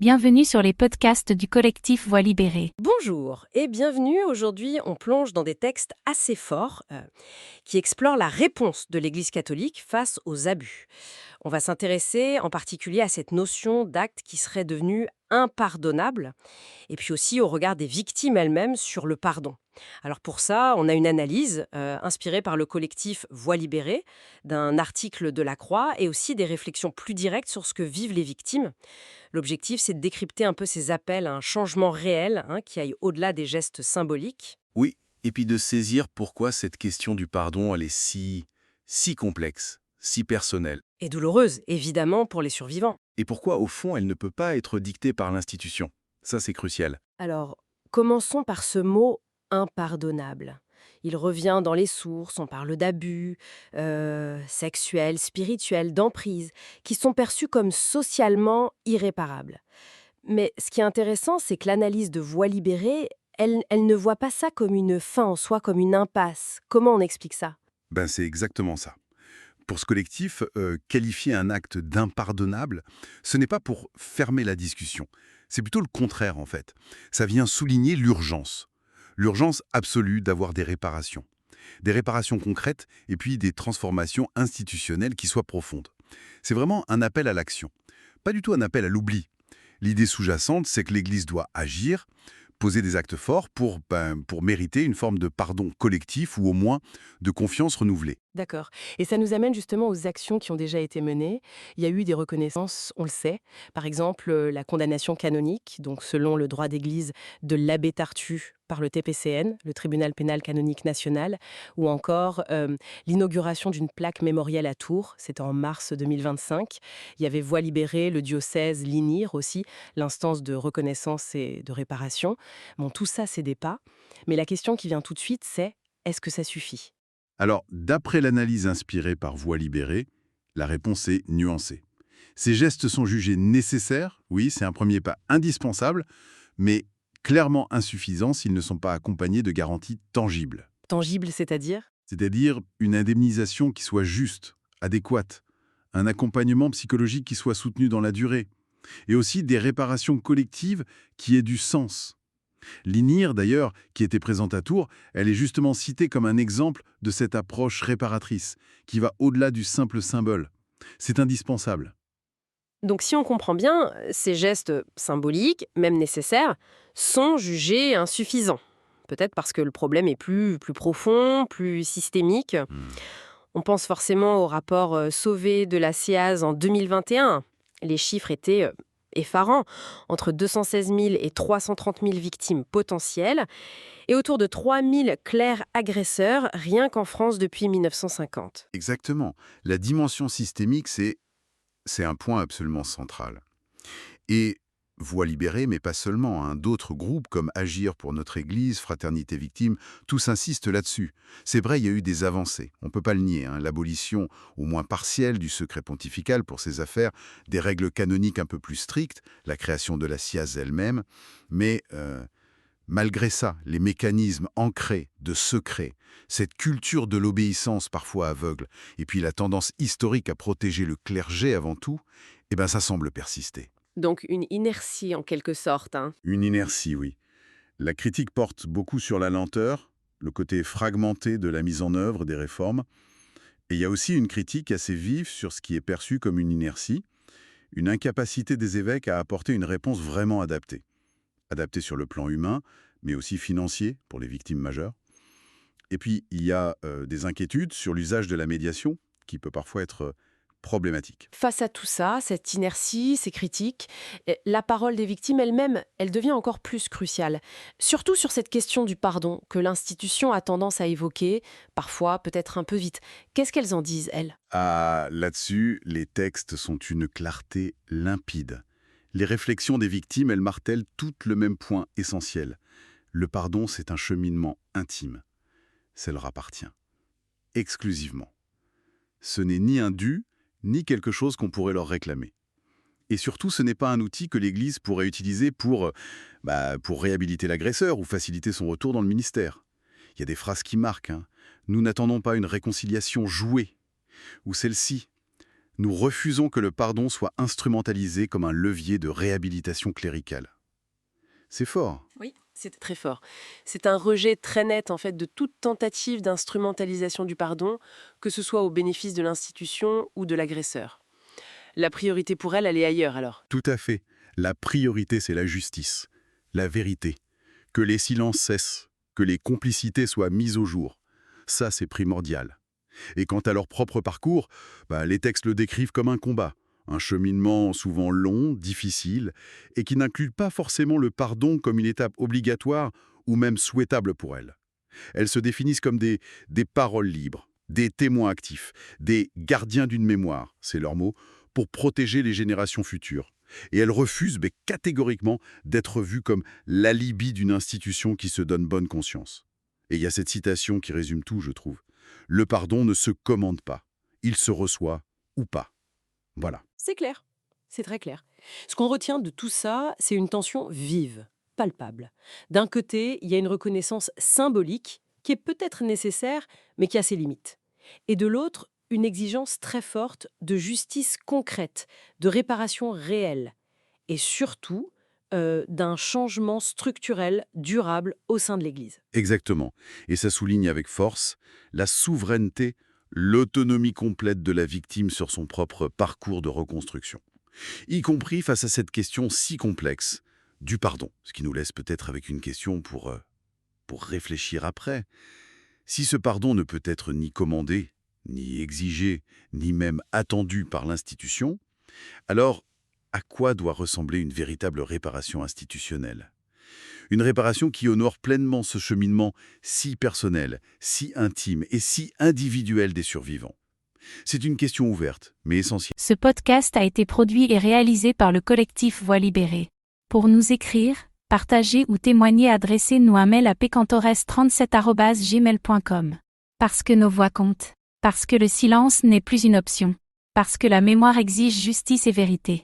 Bienvenue sur les podcasts du collectif Voix libérée. Bonjour et bienvenue. Aujourd'hui, on plonge dans des textes assez forts qui explorent la réponse de l'Église catholique face aux abus. On va s'intéresser en particulier à cette notion d'acte qui serait devenu impardonnable et puis aussi au regard des victimes elles-mêmes sur le pardon. Alors pour ça, on a une analyse inspirée par le collectif Voix libérée, d'un article de La Croix et aussi des réflexions plus directes sur ce que vivent les victimes. L'objectif, c'est de décrypter un peu ces appels à un changement réel qui aille au-delà des gestes symboliques. Oui, et puis de saisir pourquoi cette question du pardon, elle est si complexe, si personnelle. Et douloureuse, évidemment, pour les survivants. Et pourquoi, au fond, elle ne peut pas être dictée par l'institution. Ça, c'est crucial. Alors, commençons par ce mot impardonnable. Il revient dans les sources, on parle d'abus sexuels, spirituels, d'emprise, qui sont perçus comme socialement irréparables. Mais ce qui est intéressant, c'est que l'analyse de Voix libérée, elle ne voit pas ça comme une fin en soi, comme une impasse. Comment on explique ça? C'est exactement ça. Pour ce collectif, qualifier un acte d'impardonnable, ce n'est pas pour fermer la discussion. C'est plutôt le contraire, en fait. Ça vient souligner l'urgence. L'urgence absolue d'avoir des réparations. Des réparations concrètes et puis des transformations institutionnelles qui soient profondes. C'est vraiment un appel à l'action. Pas du tout un appel à l'oubli. L'idée sous-jacente, c'est que l'Église doit agir, poser des actes forts pour mériter une forme de pardon collectif ou au moins de confiance renouvelée. D'accord. Et ça nous amène justement aux actions qui ont déjà été menées. Il y a eu des reconnaissances, on le sait. Par exemple, la condamnation canonique, donc selon le droit d'église de l'abbé Tartu par le TPCN, le Tribunal pénal canonique national, ou encore l'inauguration d'une plaque mémorielle à Tours, c'était en mars 2025. Il y avait Voix libérée, le diocèse, l'INIR aussi, l'instance de reconnaissance et de réparation. Bon, tout ça, c'est des pas. Mais la question qui vient tout de suite, c'est est-ce que ça suffit? Alors, d'après l'analyse inspirée par Voix libérée, la réponse est nuancée. Ces gestes sont jugés nécessaires, oui, c'est un premier pas indispensable, mais clairement insuffisants s'ils ne sont pas accompagnés de garanties tangibles. Tangible, c'est-à-dire? C'est-à-dire une indemnisation qui soit juste, adéquate, un accompagnement psychologique qui soit soutenu dans la durée, et aussi des réparations collectives qui aient du sens. L'INIR, d'ailleurs, qui était présente à Tours, elle est justement citée comme un exemple de cette approche réparatrice, qui va au-delà du simple symbole. C'est indispensable. Donc si on comprend bien, ces gestes symboliques, même nécessaires, sont jugés insuffisants. Peut-être parce que le problème est plus profond, plus systémique. Hmm. On pense forcément au rapport Sauvé de la CIAZ en 2021. Les chiffres étaient effarants. Entre 216 000 et 330 000 victimes potentielles et autour de 3 000 clercs agresseurs, rien qu'en France depuis 1950. Exactement. La dimension systémique, c'est un point absolument central. Et Voix libérée, mais pas seulement, hein, d'autres groupes comme Agir pour notre Église, Fraternité Victime, tous insistent là-dessus. C'est vrai, il y a eu des avancées, on ne peut pas le nier, hein, l'abolition au moins partielle du secret pontifical pour ces affaires, des règles canoniques un peu plus strictes, la création de la CIAZ elle-même, mais malgré ça, les mécanismes ancrés de secret, cette culture de l'obéissance parfois aveugle, et puis la tendance historique à protéger le clergé avant tout, ça semble persister. Donc une inertie en quelque sorte. Une inertie, oui. La critique porte beaucoup sur la lenteur, le côté fragmenté de la mise en œuvre des réformes. Et il y a aussi une critique assez vive sur ce qui est perçu comme une inertie, une incapacité des évêques à apporter une réponse vraiment adaptée. Adaptée sur le plan humain, mais aussi financier pour les victimes majeures. Et puis, il y a des inquiétudes sur l'usage de la médiation, qui peut parfois être problématique. Face à tout ça, cette inertie, ces critiques, la parole des victimes elle-même, elle devient encore plus cruciale. Surtout sur cette question du pardon que l'institution a tendance à évoquer, parfois peut-être un peu vite. Qu'est-ce qu'elles en disent, elles? Ah, là-dessus, les textes sont une clarté limpide. Les réflexions des victimes, elles martèlent toutes le même point essentiel. Le pardon, c'est un cheminement intime. Ça leur appartient. Exclusivement. Ce n'est ni un dû, ni quelque chose qu'on pourrait leur réclamer. Et surtout, ce n'est pas un outil que l'Église pourrait utiliser pour réhabiliter l'agresseur ou faciliter son retour dans le ministère. Il y a des phrases qui marquent. Nous n'attendons pas une réconciliation jouée. Ou celle-ci. Nous refusons que le pardon soit instrumentalisé comme un levier de réhabilitation cléricale. C'est fort. Oui, c'est très fort. C'est un rejet très net en fait de toute tentative d'instrumentalisation du pardon, que ce soit au bénéfice de l'institution ou de l'agresseur. La priorité pour elle est ailleurs alors. Tout à fait. La priorité, c'est la justice, la vérité. Que les silences cessent, que les complicités soient mises au jour. Ça, c'est primordial. Et quant à leur propre parcours, les textes le décrivent comme un combat. Un cheminement souvent long, difficile, et qui n'inclut pas forcément le pardon comme une étape obligatoire ou même souhaitable pour elles. Elles se définissent comme des paroles libres, des témoins actifs, des gardiens d'une mémoire, c'est leur mot, pour protéger les générations futures. Et elles refusent catégoriquement d'être vues comme l'alibi d'une institution qui se donne bonne conscience. Et il y a cette citation qui résume tout, je trouve. Le pardon ne se commande pas, il se reçoit ou pas. Voilà. C'est clair, c'est très clair. Ce qu'on retient de tout ça, c'est une tension vive, palpable. D'un côté, il y a une reconnaissance symbolique qui est peut-être nécessaire, mais qui a ses limites. Et de l'autre, une exigence très forte de justice concrète, de réparation réelle, et surtout d'un changement structurel durable au sein de l'Église. Exactement. Et ça souligne avec force la souveraineté, l'autonomie complète de la victime sur son propre parcours de reconstruction. Y compris face à cette question si complexe du pardon. Ce qui nous laisse peut-être avec une question pour réfléchir après. Si ce pardon ne peut être ni commandé, ni exigé, ni même attendu par l'institution, alors à quoi doit ressembler une véritable réparation institutionnelle ? Une réparation qui honore pleinement ce cheminement si personnel, si intime et si individuel des survivants. C'est une question ouverte, mais essentielle. Ce podcast a été produit et réalisé par le collectif Voix libérée. Pour nous écrire, partager ou témoigner, adressez-nous un mail à pcantores37@gmail.com. Parce que nos voix comptent. Parce que le silence n'est plus une option. Parce que la mémoire exige justice et vérité.